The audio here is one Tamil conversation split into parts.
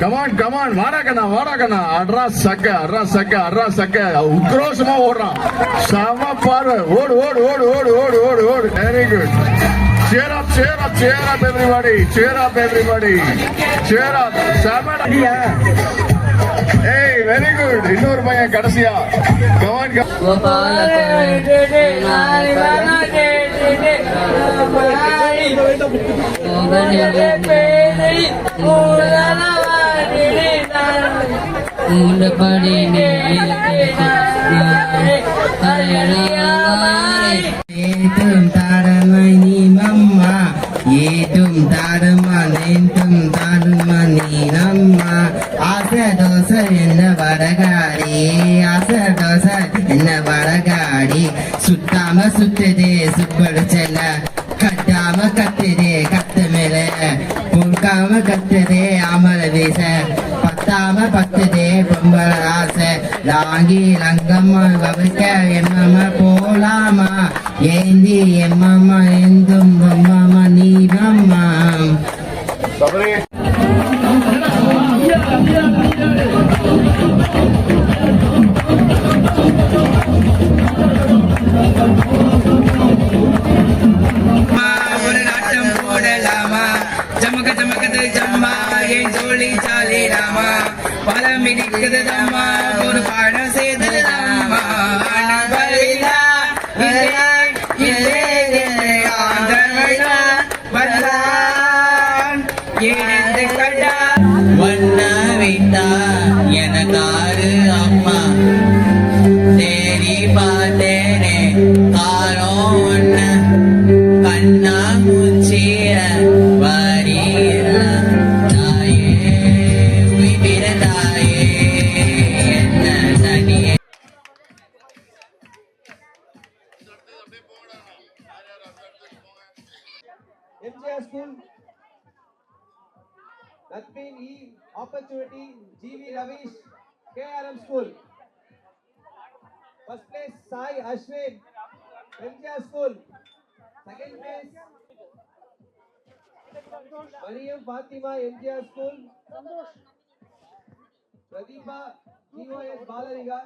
கமான் வாடாக்கண்ணா அட்ரா சக்க உக்ரோஷமா ஓடுறான். செம பாரு. ஓடு. Very good. Cheer up everybody. Cheer up. செமடியா. Hey, very good. இன்னொரு பையன் கடைசியா. கமான் ஏதும் தாரமா நீ மம்மா ஏதும் தாரமா நேந்தும் தாரமா நீ நம்மா ஆசை தோசை என்ன வடகாடி சுத்தாம சுத்துதே சுப்படிச்சல கட்டாம கத்துதே கத்து மேல பொறுக்காம கத்துதே அமல வீச பத்தாம பத்துதே பொம்பள ஆசை லாங்கி லங்கம்மா வவிக்க எம்மம்மா போலாமா ஏந்தி எம்மம்மா எந்தும் பொம்மம்மா நீ மம்மா. ஒரு நாட்டம் போடலாமா ஜமக்கது ஜம்மா என் ஜோலி சாலிடாமா பழம் இடிக்குது தம்மா ஒரு பாடம் செய்ததாமா ஒன்ன விட்டா எனக்காரு அம்மா தேடி பார்த்தேனே காரம் ஒண்ணு கண்ணா மூச்சிய வரியில தாயே உயிர தாயே என்ன தனியே. MGR School, Natpin E, Opportunity, GV Ravish, KRM School. First place, Sai Ashwin, MGR School. Second place, Mariam Fatima, MGR School. Pradeepa, GOS Balariga.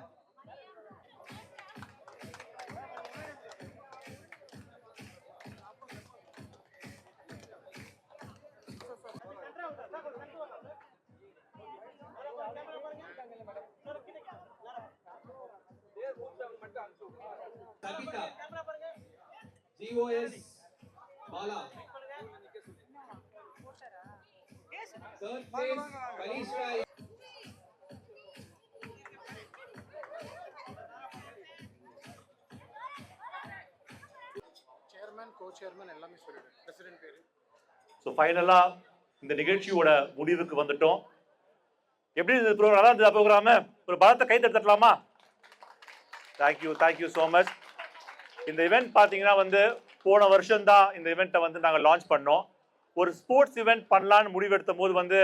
Sabita, GOS Bala. Third place, Manish Rai. Chairman, co-chairman எல்லாமே சொல்லிடு. President பேரு. ஸோ ஃபைனலாக இந்த நிகழ்ச்சியோட முடிவுக்கு வந்துட்டோம். எப்படி இந்த ப்ரோக்ராம் நல்லா இருந்தது? ப்ரோக்ராமு ஒரு பலத்தை கை தட்டலாமா? Thank you so much. இந்த ஈவெண்ட் பார்த்தீங்கன்னா வந்து போன வருஷம்தான் இந்த ஈவெண்ட்டை வந்து நாங்கள் லான்ச் பண்ணோம். ஒரு ஸ்போர்ட்ஸ் ஈவெண்ட் பண்ணலான்னு முடிவெடுத்த போது வந்து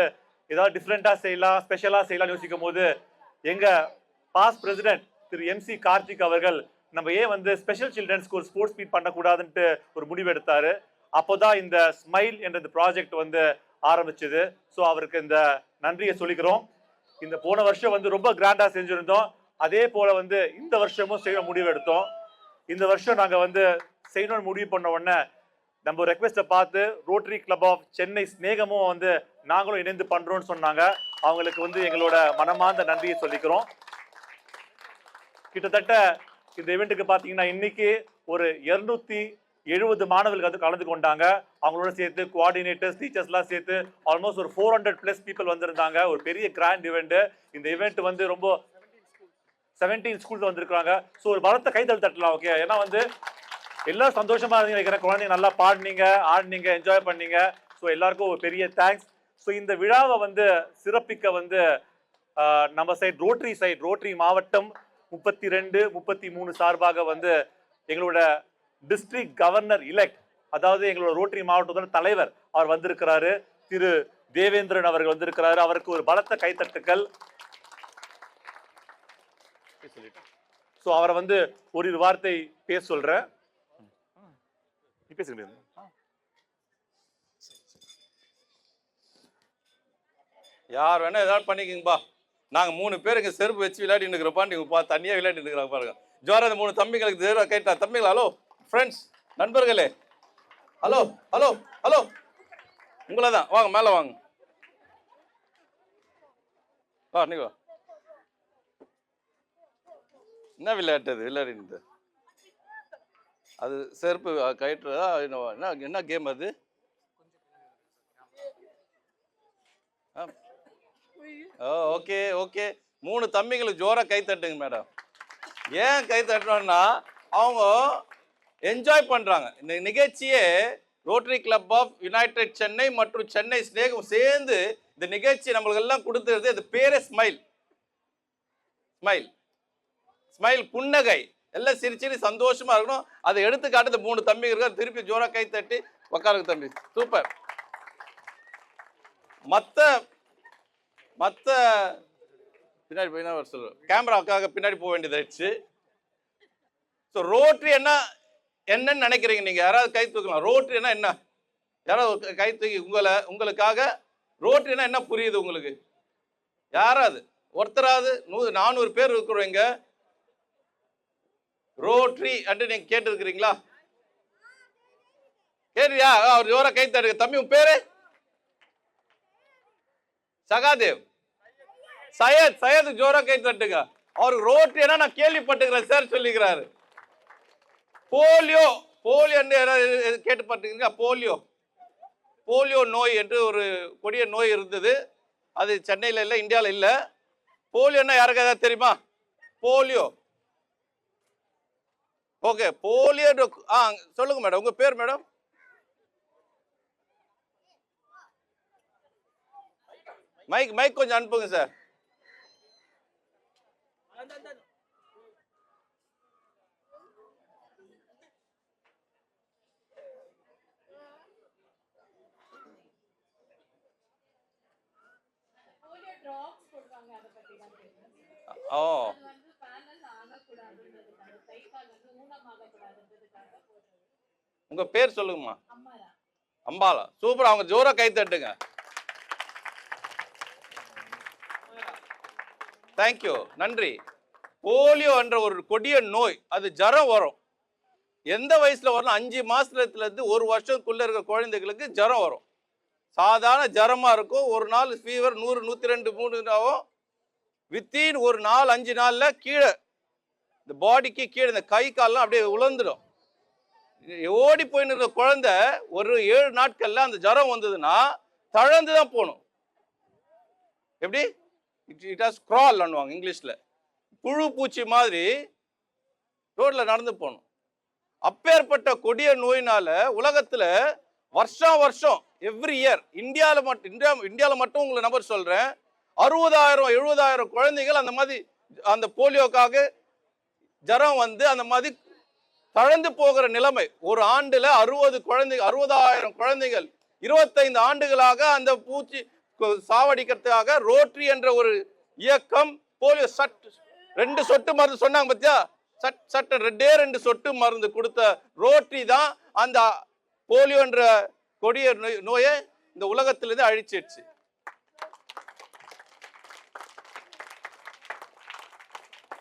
ஏதாவது டிஃப்ரெண்ட்டாக செய்யலாம், ஸ்பெஷலாக செய்யலாம்னு யோசிக்கும் போது எங்கள் பாஸ்ட் பிரசிடென்ட் திரு MC கார்த்திக் அவர்கள் நம்ம ஏன் வந்து ஸ்பெஷல் சில்ட்ரன்ஸ்க்கு ஒரு ஸ்போர்ட்ஸ் மீட் பண்ணக்கூடாதுன்ட்டு ஒரு முடிவு எடுத்தார். அப்போ தான் இந்த ஸ்மைல் என்ற இந்த ப்ராஜெக்ட் வந்து ஆரம்பிச்சது. ஸோ அவருக்கு இந்த நன்றியை சொல்லிக்கிறோம். இந்த போன வருஷம் வந்து ரொம்ப கிராண்டாக செஞ்சுருந்தோம். அதே போல் வந்து இந்த வருஷமும் செய்ய முடிவு எடுத்தோம். இந்த வருஷம் நாங்கள் வந்து செய்யணும்னு முடிவு பண்ண உடனே நம்ம ரெக்வெஸ்ட்டை பார்த்து ரோட்டரி கிளப் ஆஃப் சென்னை ஸ்நேகமும் வந்து நாங்களும் இணைந்து பண்ணுறோன்னு சொன்னாங்க. அவங்களுக்கு வந்து எங்களோட மனமார்ந்த நன்றியை சொல்லிக்கிறோம். கிட்டத்தட்ட இந்த ஈவெண்ட்டுக்கு பார்த்தீங்கன்னா இன்னைக்கு ஒரு 270 மாணவர்கள் வந்து கலந்து கொண்டாங்க. அவங்களோட சேர்த்து கோஆர்டினேட்டர்ஸ், டீச்சர்ஸ்லாம் சேர்த்து ஆல்மோஸ்ட் ஒரு 400+ பீப்புள் வந்திருந்தாங்க. ஒரு பெரிய கிராண்ட் ஈவெண்ட்டு. இந்த ஈவெண்ட் வந்து ரொம்ப 17 ஸ்கூல்ஸ் வந்திருக்காங்க. ஸோ ஒரு பலத்தை கைதல் தட்டலாம். ஓகே, ஏன்னா வந்து எல்லாரும் சந்தோஷமா இருந்தீங்க. குழந்தைங்க நல்லா பாடினீங்க, ஆடினீங்க, என்ஜாய் பண்ணீங்க. ஸோ எல்லாருக்கும் ஒரு பெரிய தேங்க்ஸ். ஸோ இந்த விழாவை வந்து சிறப்பிக்க வந்து நம்ம ரோட்டரி மாவட்டம் 32, 33 சார்பாக வந்து எங்களோட டிஸ்ட்ரிக்ட் கவர்னர் இலெக்ட், அதாவது எங்களோட ரோட்டரி மாவட்டத்தோட தலைவர் அவர் வந்திருக்கிறாரு. திரு தேவேந்திரன் அவர்கள் வந்திருக்கிறாரு. அவருக்கு ஒரு பலத்த கைத்தட்டுக்கள். ஸோ அவரை வந்து ஒரு வார்த்தை பேச சொல்றேன். பேசுங்க. யார் வேணா ஏதாவது பண்ணிக்கிங்கப்பா. நாங்கள் 3 பேர் இங்கே செருப்பு வச்சு விளையாடிட்டு இருக்கிறப்பா, நீங்கள் தனியாக விளையாடிட்டு இருக்கிறாங்க பாருங்க. ஜோரா அந்த 3 தம்பிங்களுக்கு ஜோரா கேட்டா. தம்பிங்களா, ஹலோ ஃப்ரெண்ட்ஸ், நண்பர்களே, ஹலோ ஹலோ ஹலோ, உங்களை தான், வாங்க மேலே வாங்க. வா நீ வா. என்ன விளையாட்டு அது விளையாடினது? அது செருப்பு கயிற்றுதா என்ன என்ன கேம் அது? ஓகே ஓகே, 3 தம்பிங்களுக்கு ஜோரா கை தட்டுங்க மேடம். ஏன் கை தட்டணும்னா அவங்க என்ஜாய் பண்றாங்க. இந்த நிகழ்ச்சியே rotary club of United Chennai மற்றும் சென்னை ஸ்நேகம் சேர்ந்து இந்த நிகழ்ச்சி நம்மளுக்கு எல்லாம் கொடுத்துருது. அது பேரே ஸ்மைல். ஸ்மைல் ஸ்மைல், புன்னகை, எல்லாம் சிரிச்சு சந்தோஷமா இருக்கணும். அதை எடுத்துக்காட்டு இந்த 3 தம்பிங்க இருக்க. திருப்பி ஜோரா கை தட்டி உக்காருங்க தம்பி, சூப்பர். மற்ற பின்னாடி பின்னாடி சொல்லுவேன், கேமராவுக்காக பின்னாடி போக வேண்டியதாயிடுச்சு. ஸோ ரோட்டரி என்னன்னு நினைக்கிறீங்க நீங்க? யாராவது கை தூக்கலாம். ரோட்டரினா என்ன? யாராவது கை தூக்கி உங்களுக்காக ரோட்டரினா என்ன புரியுது உங்களுக்கு? யாராவது ஒருத்தராவது 400 பேர் இருக்கிறோம் இங்க. ரோட்டரி அண்டு நீங்க கேட்டு இருக்கிறீங்களா? கேட்டியா? அவர் ஜோரா கை தட்டுங்க. தம்பி உன் பேரு? சகாதேவ். சையத் ஜோரா கை தட்டுங்க. அவருக்கு ரோட்டரினா நான் கேள்விப்பட்டுக்கிறேன் சார் சொல்லிக்கிறாரு. போலியோ கேட்டுப்பட்டீங்களா? போலியோ நோய் என்று ஒரு கொடிய நோய் இருந்தது. அது சென்னையில் இல்லை, இந்தியாவில் இல்லை. போலியோன்னா யாருக்கு ஏதாவது தெரியுமா? போலியோ ஓகே, போலியோ சொல்லுங்க மேடம். உங்க பேர் மேடம்? மைக் கொஞ்சம் அனுப்புங்க சார். ஓ, உங்க பேர் சொல்லுங்கம்மா. அம்பாலா, சூப்பர். அவங்க ஜோரா கை தட்டுங்க. தேங்க்யூ, நன்றி. போலியோ என்ற ஒரு கொடிய நோய், அது ஜரம் வரும். எந்த வயசுல வரும்? 5 மாசத்துல இருந்து 1 வருஷத்துக்குள்ள இருக்கிற குழந்தைகளுக்கு ஜரம் வரும். சாதாரண ஜரமா இருக்கும். ஒரு நாள் ஃபீவர் 100, 102, 3 ஆகும். வித்தின் ஒரு 4-5 நாள்ல கீழே இந்த பாடிக்கு கீழே இந்த கை கால்லாம் அப்படியே உலர்ந்துடும். ஓடி போயின்னு இருக்கிற குழந்தை ஒரு 7 நாட்கள்ல அந்த ஜரம் வந்ததுன்னா தழந்து தான் போகணும். எப்படி? இட் ஹாஸ் கிரால் பண்ணுவாங்க இங்கிலீஷ்ல. புழு பூச்சி மாதிரி ரோட்ல நடந்து போகணும். அப்பேற்பட்ட கொடிய நோயினால உலகத்துல வருஷம் எவ்ரி இயர் இந்தியாவில் மட்டும் உங்களுக்கு நம்பர் சொல்றேன், 60,000-70,000 குழந்தைகள் அந்த மாதிரி அந்த போலியோக்காக ஜரம் வந்து அந்த மாதிரி தழந்து போகிற நிலைமை. ஒரு ஆண்டுல 60,000 குழந்தைகள் 25 ஆண்டுகளாக அந்த பூச்சி சாவடிக்கிறதுக்காக ரோட்டரி என்ற ஒரு இயக்கம் போலியோ 2 சொட்டு மருந்து சொன்னாங்க பத்தியா, சட்ட 2 சொட்டு மருந்து கொடுத்த ரோட்டரி தான் அந்த போலியோ என்ற கொடிய நோயை இந்த உலகத்திலிருந்து அழிச்சிடுச்சு.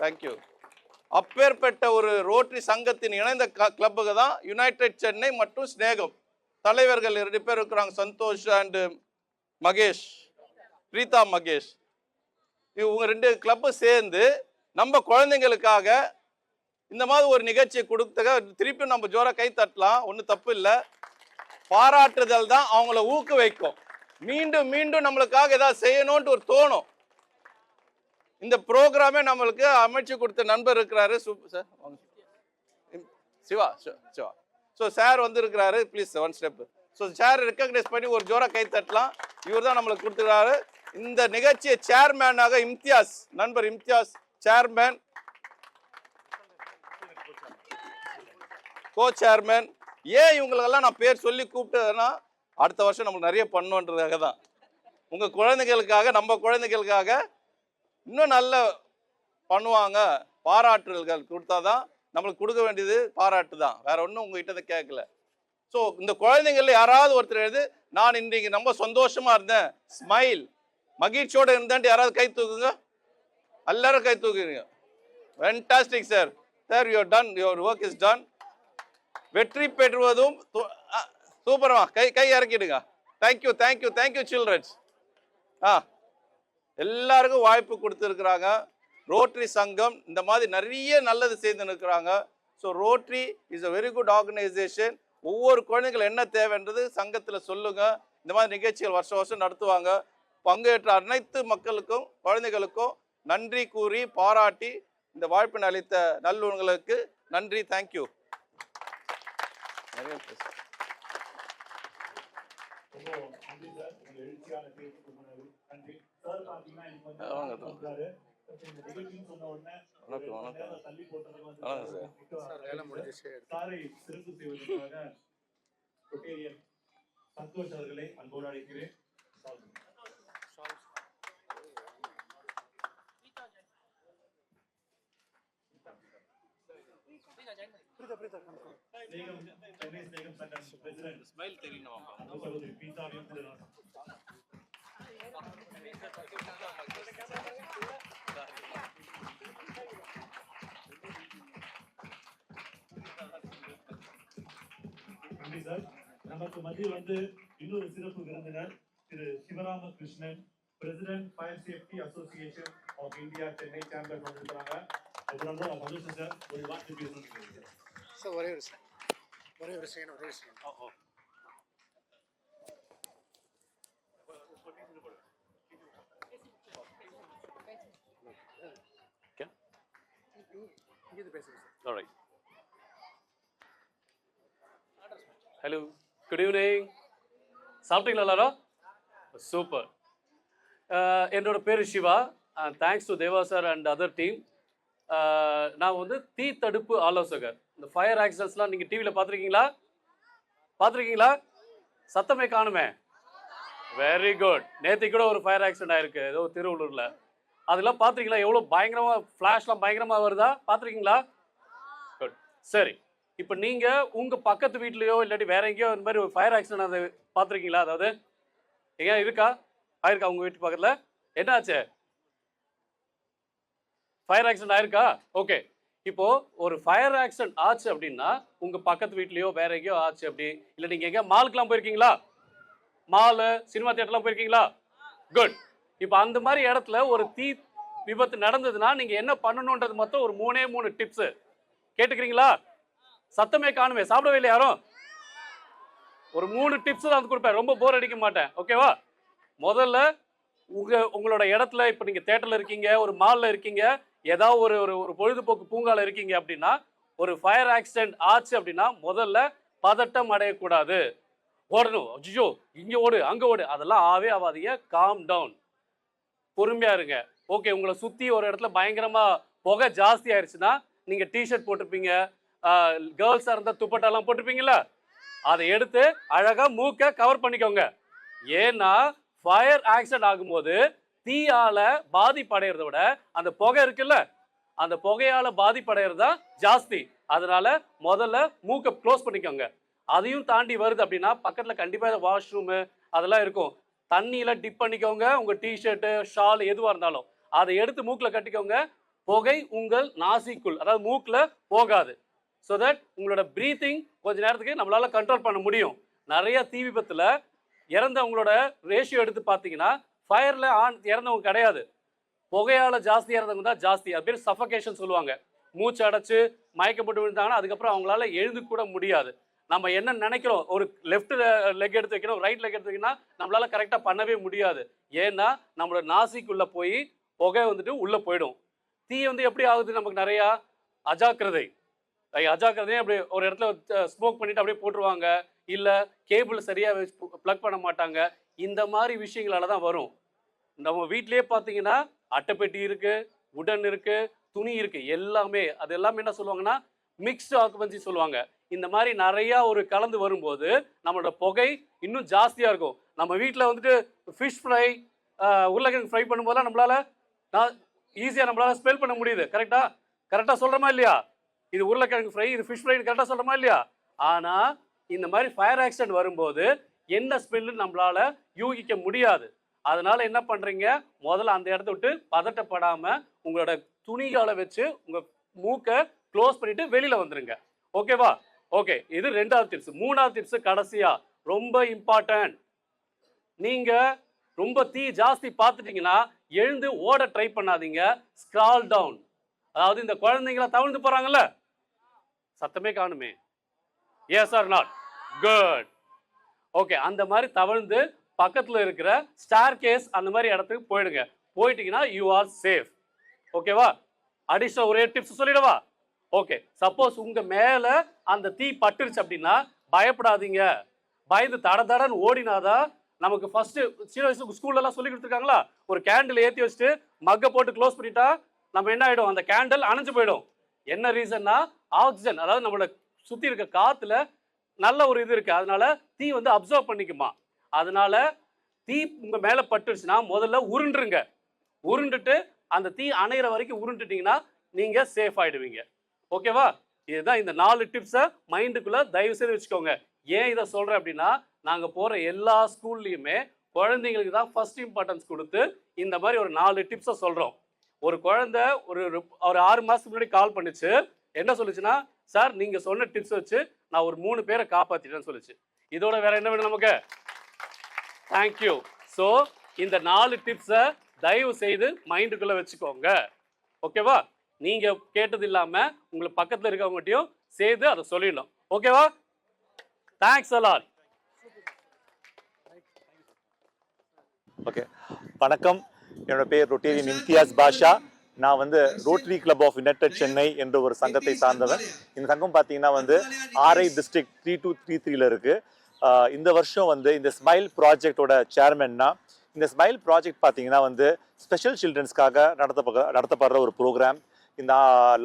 தேங்க்யூ. அப்பேற்பட்ட ஒரு ரோட்டரி சங்கத்தின் இணைந்த கிளப்புக்கு தான் யுனைடெட் சென்னை மற்றும் ஸ்நேகம். தலைவர்கள் 2 பேர் இருக்கிறாங்க, சந்தோஷ் அண்ட் மகேஷ், பிரீதா மகேஷ். இவங்க 2 கிளப்பு சேர்ந்து நம்ம குழந்தைங்களுக்காக இந்த மாதிரி ஒரு நிகழ்ச்சியை கொடுத்தக திருப்பி நம்ம ஜோரா கை தட்டலாம், ஒன்றும் தப்பு இல்லை. பாராட்டுதல் தான் அவங்கள ஊக்குவிக்கும். மீண்டும் மீண்டும் நம்மளுக்காக ஏதாவது செய்யணும்னு ஒரு தோணும். இந்த ப்ரோக்ராமே நம்மளுக்கு அமைச்சு கொடுத்த நண்பர் இருக்கிறாரு சிவா. ஸோ சார் வந்து இருக்கிறாரு, please 1 step. So sir recognise பண்ணி ஒரு ஜோரா கை தட்டலாம். இவர் தான் நம்மளுக்கு கொடுத்துருக்காரு. இந்த நிகழ்ச்சியை சேர்மேனாக இம்தியாஸ், நண்பர் இம்தியாஸ் சேர்மேன், கோ சேர்மேன். ஏன் இவங்களுக்கெல்லாம் நான் பேர் சொல்லி கூப்பிட்டேன்னா, அடுத்த வருஷம் நம்மளுக்கு நிறைய பண்ணணுன்றதுக்காக தான். உங்கள் குழந்தைகளுக்காக, நம்ம குழந்தைகளுக்காக இன்னும் நல்ல பண்ணுவாங்க. பாராட்டுதல்கள் கொடுத்தாதான் நம்மளுக்கு கொடுக்க வேண்டியது பாராட்டு தான், வேற ஒன்றும் உங்ககிட்ட கேட்கல. ஸோ இந்த குழந்தைங்கள்ல யாராவது ஒருத்தர் எழுது, நான் இன்றைக்கு ரொம்ப சந்தோஷமா இருந்தேன், ஸ்மைல், மகிழ்ச்சியோட இருந்தாண்டு யாராவது கை தூக்குங்க. எல்லாரும் கை தூக்குறீங்க. Fantastic sir. Sir you done, your work is done. வெற்றி பெறுவதும் சூப்பரமா. கை இறக்கிடுங்க. Thank you thank you thank you childrens. எல்லாருக்கும் வாய்ப்பு கொடுத்துருக்குறாங்க. ரோட்டரி சங்கம் இந்த மாதிரி நிறைய நல்லது செய்து இருக்கிறாங்க. So rotary is a very good organisation. ஒவ்வொரு குழந்தைகள் என்ன தேவைன்றது சங்கத்தில் சொல்லுங்க. இந்த மாதிரி நிகழ்ச்சிகள் வருஷம் வருஷம் நடத்துவாங்க. பங்கேற்ற அனைத்து மக்களுக்கும் குழந்தைகளுக்கும் நன்றி கூறி பாராட்டி இந்த வாய்ப்பினை அளித்த நல்லுணங்களுக்கு நன்றி. தேங்க்யூ. சந்தோஷ் அவர்களை அன்போடு அழைக்கிறேன். நன்றி சார். நமக்கு மத்தியில் வந்து இன்னொரு சிறப்பு விருந்தினர் Thiru Sivarama Krishnan, president fire safety association of India Chennai chamber வந்திருக்கிறாங்க. ரொம்ப சந்தோஷம் சார். ஒரு வார்த்தை பேசணும் சார். ஒரே ஒரு செகண்ட். இங்கிருந்து பேசுங்க sir. All right. Hello, good evening. சாப்பிட்டீங்களா எல்லாரும்? சூப்பர். என்னோட பேர் Siva. Thanks to Deva sir and other team. நான் வந்து தீ தடுப்பு ஆலோசகர். இந்த ஃபயர் ஆக்சிடென்ட்ஸ்லாம் நீங்கள் டிவியில் பார்த்துருக்கீங்களா? சத்தமே காணுமே. Very good. நேற்று கூட ஒரு ஃபயர் ஆக்சிடென்ட் ஆயிருக்கு ஏதோ திருவள்ளூரில். அதெல்லாம் பார்த்துருக்கீங்களா? எவ்வளோ பயங்கரமாக ஃப்ளாஷ்லாம் பயங்கரமாக வருதா? பார்த்துருக்கீங்களா? குட். சரி, இப்போ நீங்கள் உங்கள் பக்கத்து வீட்லேயோ இல்லாட்டி வேற எங்கேயோ இந்த மாதிரி ஒரு ஃபயர் ஆக்சிடென்ட் அதை பார்த்துருக்கீங்களா? அதாவது எங்கேயா ஆயிருக்கா உங்கள் வீட்டு பக்கத்தில்? என்ன ஆச்சு? ஃபயர் ஆக்சிடென்ட் ஆயிருக்கா? ஓகே. இப்போ ஒரு ஃபயர் ஆக்சிடென்ட் ஆச்சு அப்படின்னா உங்கள் பக்கத்து வீட்லேயோ வேற எங்கேயோ ஆச்சு அப்படி, இல்லை நீங்கள் எங்கேயா மாலுக்குலாம் போயிருக்கீங்களா? மாலு, சினிமா தியேட்டர்லாம் போயிருக்கீங்களா? குட். இப்போ அந்த மாதிரி இடத்துல ஒரு தீ விபத்து நடந்ததுன்னா நீங்கள் என்ன பண்ணணுன்றது மொத்தம் ஒரு 3 டிப்ஸு கேட்டுக்கிறீங்களா? சத்தமே காணுமே. சாப்பிடவே இல்லை யாரும்? ஒரு 3 டிப்ஸ் தான் வந்து கொடுப்பேன். ரொம்ப போர் அடிக்க மாட்டேன். ஓகேவா? முதல்ல உங்களோட இடத்துல இப்போ நீங்கள் தேட்டரில் இருக்கீங்க, ஒரு மாலில் இருக்கீங்க, ஏதாவது ஒரு பொழுதுபோக்கு பூங்காவில் இருக்கீங்க அப்படின்னா ஒரு ஃபயர் ஆக்சிடென்ட் ஆச்சு அப்படின்னா முதல்ல பதட்டம் அடையக்கூடாது. ஓடணும், அஜிஜோ இங்கே ஓடு அங்கே ஓடு, அதெல்லாம் ஆகாதீங்க. காம் டவுன், பொறுமையாக இருங்க. ஓகே, உங்களை சுற்றி ஒரு இடத்துல பயங்கரமாக புகை ஜாஸ்தி ஆயிடுச்சுன்னா நீங்கள் டிஷர்ட் போட்டிருப்பீங்க, கேர்ள்ஸாக இருந்தால் துப்பட்டாலாம் போட்டிருப்பீங்களா, அதை எடுத்து அழகாக மூக்கை கவர் பண்ணிக்கோங்க. ஏன்னா ஃபயர் ஆக்சிடென்ட் ஆகும்போது தீயால் பாதிப்படைகிறத விட அந்த புகை இருக்குல்ல, அந்த புகையால் பாதிப்படைகிறது தான் ஜாஸ்தி. அதனால முதல்ல மூக்கை க்ளோஸ் பண்ணிக்கோங்க. அதையும் தாண்டி வருது அப்படின்னா பக்கத்தில் கண்டிப்பாக வாஷ்ரூமு அதெல்லாம் இருக்கும். தண்ணியில் டிப் பண்ணிக்கோங்க. உங்கள் டிஷர்ட்டு ஷால் எதுவாக இருந்தாலும் அதை எடுத்து மூக்கில் கட்டிக்கோங்க. புகை உங்கள் நாசிக்குள், அதாவது மூக்கில் போகாது. ஸோ தட் உங்களோட ப்ரீத்திங் கொஞ்ச நேரத்துக்கு நம்மளால் கண்ட்ரோல் பண்ண முடியும். நிறைய தீ விபத்தில் இறந்தவங்களோட ரேஷியோ எடுத்து பார்த்தீங்கன்னா ஃபயரில் இறந்தவங்க கிடையாது, புகையால் ஜாஸ்தி இறந்தவங்க தான் ஜாஸ்தி. அது பேர் சஃபகேஷன் சொல்லுவாங்க. மூச்சு அடைச்சு மயக்கம் போட்டு விழுந்தாங்கன்னா அதுக்கப்புறம் அவங்களால எழுந்து கூட முடியாது. நம்ம என்ன நினைக்கிறோம், ஒரு லெஃப்ட் லெக் எடுத்து வைக்கணும், ரைட் லெக் எடுத்து வைக்கணும், நம்மளால கரெக்டாக பண்ணவே முடியாது. ஏன்னா நம்மளோட நாசிக்குள்ளே போய் புகை வந்துட்டு உள்ளே போயிடும். தீ வந்து எப்படி ஆகுது, நமக்கு நிறையா அஜாக்கிரதையே அப்படி ஒரு இடத்துல ஸ்மோக் பண்ணிட்டு அப்படியே போட்டுருவாங்க, இல்லை கேபிள் சரியாக ப்ளக் பண்ண மாட்டாங்க. இந்த மாதிரி விஷயங்களால தான் வரும். நம்ம வீட்டிலேயே பார்த்தீங்கன்னா அட்டைப்பெட்டி இருக்குது, உடன் இருக்குது, துணி இருக்குது, எல்லாமே அது எல்லாமே என்ன சொல்லுவாங்கன்னா மிக்ஸ்டு ஆக்குபன்சி சொல்லுவாங்க. இந்த மாதிரி நிறையா ஒரு கலந்து வரும்போது நம்மளோட புகை இன்னும் ஜாஸ்தியாக இருக்கும். நம்ம வீட்டில் வந்துட்டு ஃபிஷ் ஃப்ரை, உருளைக்கிழங்கு ஃப்ரை பண்ணும்போதெல்லாம் நம்மளால் ஈஸியாக நம்மளால் ஸ்மெல் பண்ண முடியுது. கரெக்டாக சொல்கிறோமா இல்லையா? இது உருளைக்கிழங்கு ஃப்ரை, இது ஃபிஷ் ஃப்ரைன்னு கரெக்டாக சொல்கிறோமா இல்லையா? ஆனால் இந்த மாதிரி ஃபயர் ஆக்சிடென்ட் வரும்போது என்ன ஸ்மெல்லுன்னு நம்மளால் யூகிக்க முடியாது. அதனால என்ன பண்றீங்க, முதல்ல அந்த இடத்த விட்டு பதட்டப்படாம உங்களோட துணிகளை வச்சு உங்க மூக்கை க்ளோஸ் பண்ணிட்டு வெளியில வந்துருங்க. ஓகேவா? ஓகே, இது 2வது டிப்ஸ். 3வது டிப்ஸ் கடைசியா ரொம்ப இம்பார்ட்டன்ட். நீங்க ரொம்ப தீ ஜாஸ்தி பார்த்துட்டீங்கன்னா எழுந்து ஓட ட்ரை பண்ணாதீங்க. Scroll down. அதாவது இந்த குழந்தைங்கள தவிழ்ந்து போறாங்கல்ல, சத்தமே காணுமே, yes or not? Good. Okay, அந்த மாதிரி தவிழ்ந்து பக்கத்துல இருக்கிற ஸ்டார் கேஸ் அந்த மாதிரி இடத்துக்கு போயிடுங்க. போயிட்டீங்கன்னா யூ ஆர் சேஃப். ஓகேவா? அடிஷனல் ஒரே டிப்ஸ் சொல்லிடவா? ஓகே, சப்போஸ் உங்க மேல அந்த தீ பட்டுருச்சு அப்படின்னா பயப்படாதீங்க. பயந்து தடன்னு ஓடினாதான் நமக்கு ஃபர்ஸ்ட் சின்ன வயசு ஸ்கூல்ல எல்லாம் சொல்லி கொடுத்துருக்காங்களா, ஒரு கேண்டில் ஏற்றி வச்சுட்டு மக்கை போட்டு க்ளோஸ் பண்ணிட்டா நம்ம என்ன ஆயிடும், அந்த கேண்டில் அணைஞ்சு போயிடும். என்ன ரீசன்னா ஆக்சிஜன், அதாவது நம்மளோட சுத்தி இருக்க காத்துல நல்ல ஒரு இது இருக்கு, அதனால தீ வந்து அப்சர்வ் பண்ணிக்குமா. அதனால தீ உங்க மேல பட்டுருச்சுன்னா முதல்ல உருண்டுருங்க. உருண்டுட்டு அந்த தீ அணையிற வரைக்கும் உருண்டுட்டீங்கன்னா நீங்க சேஃப் ஆயிடுவீங்க. ஓகேவா? இதுதான் இந்த 4 டிப்ஸை மைண்டுக்குள்ள தயவு செய்து வச்சுக்கோங்க. ஏன் இதை சொல்றேன் அப்படின்னா, நாங்க போற எல்லா ஸ்கூல்லையுமே குழந்தைங்களுக்கு தான் ஃபர்ஸ்ட் இம்பார்ட்டன்ஸ் கொடுத்து இந்த மாதிரி ஒரு 4 டிப்ஸை சொல்றோம். ஒரு குழந்தை ஒரு 6 மாசத்துக்கு முன்னாடி கால் பண்ணிச்சு. என்ன சொல்லுச்சுன்னா, சார் நீங்க சொன்ன டிப்ஸ் வச்சு நான் ஒரு 3 பேரை காப்பாத்திட்டேன்னு சொல்லுச்சு. இதோட வேற என்ன வேணும் நமக்கு? தேங்க்யூ. ஸோ இந்த 4 டிப்ஸை தயவு செய்து மைண்டுக்குள்ள வச்சுக்கோங்க. ஓகேவா? நீங்க கேட்டது இல்லாம உங்களுக்கு பக்கத்துல இருக்கவங்ககிட்டயும் சேர்த்து அதை சொல்லிடணும். ஓகேவா? Thanks a lot. ஓகே, வணக்கம். என்னோட பேர் ரொட்டேரியன் இம்தியாஸ் பாஷா. நான் வந்து rotary club of United Chennai என்ற ஒரு சங்கத்தை சார்ந்தவன். இந்த சங்கம் பார்த்தீங்கன்னா வந்து ஆர்ஐ டிஸ்ட்ரிக்ட் 3233 இருக்கு. இந்த வருஷம் வந்து இந்த ஸ்மைல் ப்ராஜெக்டோட சேர்மன்னா, இந்த ஸ்மைல் ப்ராஜெக்ட் பார்த்தீங்கன்னா வந்து ஸ்பெஷல் சில்ட்ரன்ஸ்க்காக நடத்தப்படுற ஒரு ப்ரோக்ராம். இந்த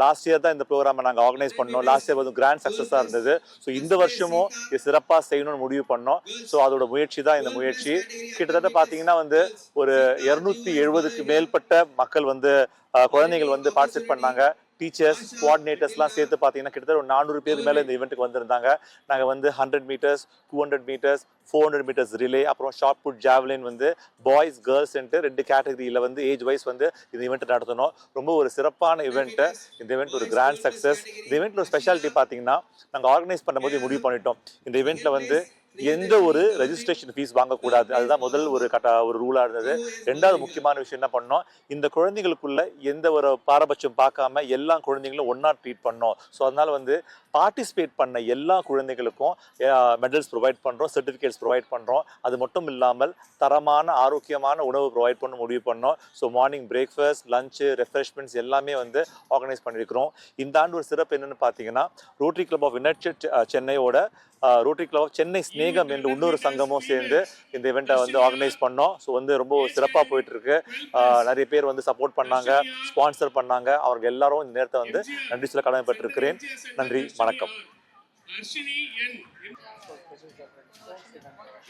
லாஸ்ட் இயர் தான் இந்த ப்ரோக்ராமை நாங்கள் ஆர்கனைஸ் பண்ணோம். லாஸ்ட் இயர் வந்து கிராண்ட் சக்ஸஸாக இருந்தது. ஸோ இந்த வருஷமும் இது சிறப்பாக செய்யணும்னு முடிவு பண்ணோம். ஸோ அதோட முயற்சி தான் இந்த முயற்சி. கிட்டத்தட்ட பார்த்தீங்கன்னா வந்து ஒரு 270க்கு மேற்பட்ட மக்கள் வந்து குழந்தைகள் வந்து பார்ட்டிசிபேட் பண்ணாங்க. டீச்சர்ஸ், கோஆர்டினேட்டர்ஸ்லாம் சேர்த்து பார்த்தீங்கன்னா கிட்டத்தட்ட ஒரு 400 பேருக்கு மேலே இந்த ஈவெண்ட்டுக்கு வந்திருந்தாங்க. நாங்கள் வந்து 100 மீட்டர்ஸ், 200 மீட்டர்ஸ், 400 மீட்டர்ஸ் ரிலே, அப்புறம் ஷார்ட் புட், ஜாவ்லின் வந்து பாய்ஸ் கேர்ள்ஸ்ன்ட்டு 2 கேட்டகரியில் வந்து ஏஜ் வைஸ் வந்து இந்த ஈவெண்ட் நடத்தணும். ரொம்ப ஒரு சிறப்பான ஈவெண்ட்டு. இந்த ஈவெண்ட் ஒரு கிராண்ட் சக்ஸஸ். இந்த ஈவெண்ட்டில் ஒரு ஸ்பெஷாலிட்டி பார்த்தீங்கன்னா, நாங்கள் ஆர்கனைஸ் பண்ணும்போது முடிவு பண்ணிட்டோம், இந்த ஈவெண்ட்டில் வந்து எந்த ஒரு ரெஜிஸ்ட்ரேஷன் ஃபீஸ் வாங்கக்கூடாது. அதுதான் முதல் ஒரு ரூலாக இருந்தது. 2வது முக்கியமான விஷயம் என்ன பண்ணோம், இந்த குழந்தைகளுக்குள்ள எந்த ஒரு பாரபட்சம் பார்க்காம எல்லா குழந்தைங்களும் ஒன்றா ட்ரீட் பண்ணோம். ஸோ அதனால வந்து பார்ட்டிசிபேட் பண்ண எல்லா குழந்தைகளுக்கும் மெடல்ஸ் ப்ரொவைட் பண்ணுறோம், சர்டிஃபிகேட்ஸ் ப்ரொவைட் பண்ணுறோம். அது மட்டும் இல்லாமல் தரமான ஆரோக்கியமான உணவு ப்ரொவைட் பண்ண முடிவு பண்ணோம். So morning breakfast, lunch, refreshments எல்லாமே வந்து ஆர்கனைஸ் பண்ணியிருக்கிறோம். இந்த ஆண்டு ஒரு சிறப்பு என்னென்னு பார்த்தீங்கன்னா, ரோட்டரி கிளப் ஆஃப் யுனைடெட் சென்னையோட rotary club of Chennai Snegam என்று இன்னொரு சங்கமும் சேர்ந்து இந்த இவெண்ட்டை வந்து ஆர்கனைஸ் பண்ணோம். ஸோ வந்து ரொம்ப சிறப்பாக போயிட்டு இருக்கு. நிறைய பேர் வந்து சப்போர்ட் பண்ணாங்க, ஸ்பான்சர் பண்ணாங்க. அவங்க எல்லாரும் இந்த நேரத்தை வந்து நன்றி சொல்ல கடமைப்பட்டிருக்கிறேன். நன்றி, வணக்கம்.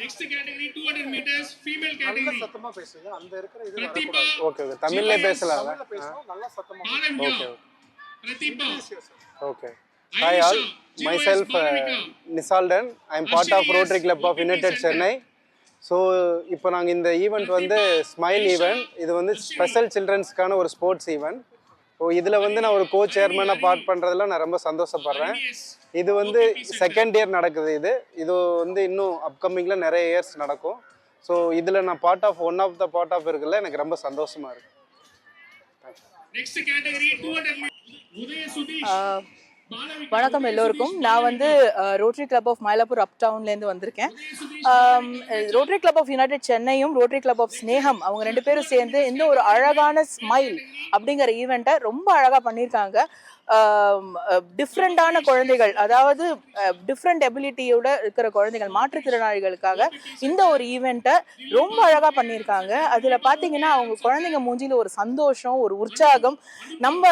Next category 200 meters female category. சத்தமா பேசுங்க. அந்த இருக்கிற இது பிரதிபா. ஓகே தமிழ்ல பேசலாம். நல்லா சத்தமா. Balaviya. Prathiba. Okay. Hi all, myself Nisaldan. I am part of Rotary Club of United Chennai. So இப்போ நாங்கள் இந்த ஈவெண்ட் வந்து ஸ்மைல் ஈவெண்ட். இது வந்து ஸ்பெஷல் சில்ட்ரன்ஸ்க்கான ஒரு ஸ்போர்ட்ஸ் ஈவெண்ட். ஸோ இதில் வந்து நான் ஒரு சேர்மனாக பார்ட் பண்ணுறதுல நான் ரொம்ப சந்தோஷப்படுறேன். இது வந்து 2nd இயர் நடக்குது. இது வந்து இன்னும் அப்கமிங்கில் நிறைய இயர்ஸ் நடக்கும். ஸோ இதில் நான் one of the part of இருக்குல்ல, எனக்கு ரொம்ப சந்தோஷமாக இருக்குது. Next category 200 உதய சுதீஷ். வணக்கம் எல்லோருக்கும். நான் வந்து rotary club of Mylapore up டவுன்லேருந்து வந்திருக்கேன். ரோட்டரி கிளப் ஆஃப் யுனைடெட் சென்னையும் ரோட்டரி கிளப் ஆஃப் ஸ்னேகம் அவங்க 2 பேரும் சேர்ந்து இந்த ஒரு அழகான ஸ்மைல் அப்படிங்கிற ஈவெண்ட்டை ரொம்ப அழகாக பண்ணியிருக்காங்க. டிஃப்ரெண்டான குழந்தைகள், அதாவது டிஃப்ரெண்ட் எபிலிட்டியோட இருக்கிற குழந்தைகள், மாற்றுத்திறனாளிகளுக்காக இந்த ஒரு ஈவெண்ட்டை ரொம்ப அழகாக பண்ணியிருக்காங்க. அதில் பார்த்தீங்கன்னா அவங்க குழந்தைங்க மூஞ்சியில் ஒரு சந்தோஷம், ஒரு உற்சாகம். நம்ம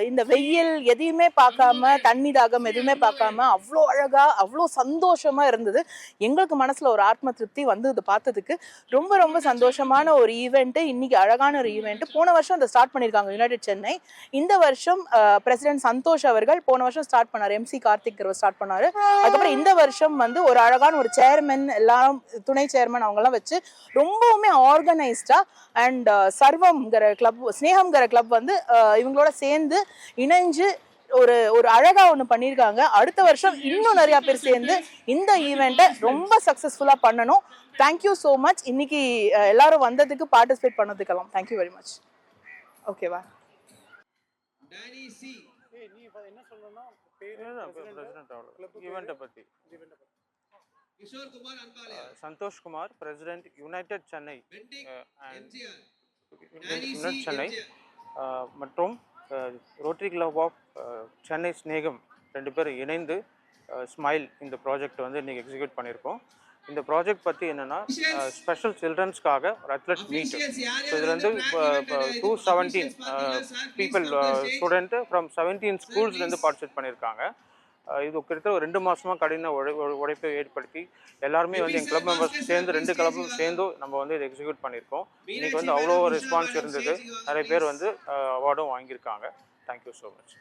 இந்த வெயில் எதையுமே பார்க்காம, தண்ணி தாகம் எதுவுமே பார்க்காம அவ்வளோ அழகாக, அவ்வளோ சந்தோஷமாக இருந்தது. எங்களுக்கு மனசில் ஒரு ஆத்ம திருப்தி வந்து இதை பார்த்ததுக்கு ரொம்ப ரொம்ப சந்தோஷமான ஒரு ஈவெண்ட்டு. இன்னைக்கு அழகான ஒரு ஈவெண்ட்டு. போன வருஷம் அதை ஸ்டார்ட் பண்ணியிருக்காங்க யுனைடெட் சென்னை. இந்த வருஷம் பிரசிடென்ட் அண்ணன் சந்தோஷ் அவர்கள் போன வருஷம் ஸ்டார்ட் பண்ணாரு, MC கார்த்திக் ஸ்டார்ட் பண்ணாரு. அதுக்கப்புறம் இந்த வருஷம் வந்து ஒரு அழகான ஒரு சேர்மன், எல்லாரும் துணை சேர்மன் அவங்கெல்லாம் வச்சு ரொம்பவுமே ஆர்கனைஸ்டா அண்ட் சர்வம்ங்கிற கிளப், ஸ்னேகம்ங்கிற கிளப் வந்து இவங்களோட சேர்ந்து இணைஞ்சு ஒரு அழகா ஒன்று பண்ணியிருக்காங்க. அடுத்த வருஷம் இன்னும் நிறைய பேர் சேர்ந்து இந்த ஈவெண்ட்டை ரொம்ப சக்ஸஸ்ஃபுல்லாக பண்ணணும். Thank you so much. இன்னைக்கு எல்லாரும் வந்ததுக்கு, பார்ட்டிசிபேட் பண்ணதுக்கெல்லாம் தேங்க்யூ வெரி மச். ஓகேவா? நீ என்ன சொல்லணும்னா ஈவெண்ட்டை பற்றி. சந்தோஷ் குமார், பிரசிடென்ட், யுனைடெட் சென்னை மற்றும் ரோட்டரி கிளப் ஆஃப் சென்னை ஸ்னேகம் 2 பேர் இணைந்து ஸ்மைல் இந்த ப்ராஜெக்ட் வந்து இன்றைக்கி எக்ஸிக்யூட் பண்ணியிருக்கோம். இந்த ப்ராஜெக்ட் பற்றி என்னென்னா ஸ்பெஷல் சில்ட்ரன்ஸ்க்காக ஒரு அத்லெட் மீட். ஸோ இதில் வந்து 217 பீப்புள் ஸ்டூடெண்ட்டு ஃப்ரம் 17 ஸ்கூல்ஸ்லேருந்து பார்ட்டிசிபேட் பண்ணியிருக்காங்க. இது கிட்டத்தட்ட ஒரு 2 மாதமாக கடின உழைப்பை ஏற்படுத்தி எல்லாருமே வந்து எங்கள் கிளப் மெம்பர்ஸ் சேர்ந்து 2 கிளப்பும் சேர்ந்து நம்ம வந்து இதை எக்ஸிக்யூட் பண்ணியிருக்கோம். இன்றைக்கி வந்து அவ்வளோ ரெஸ்பான்ஸ் இருந்தது. நிறைய பேர் வந்து அவார்டும் வாங்கியிருக்காங்க. Thank you so much.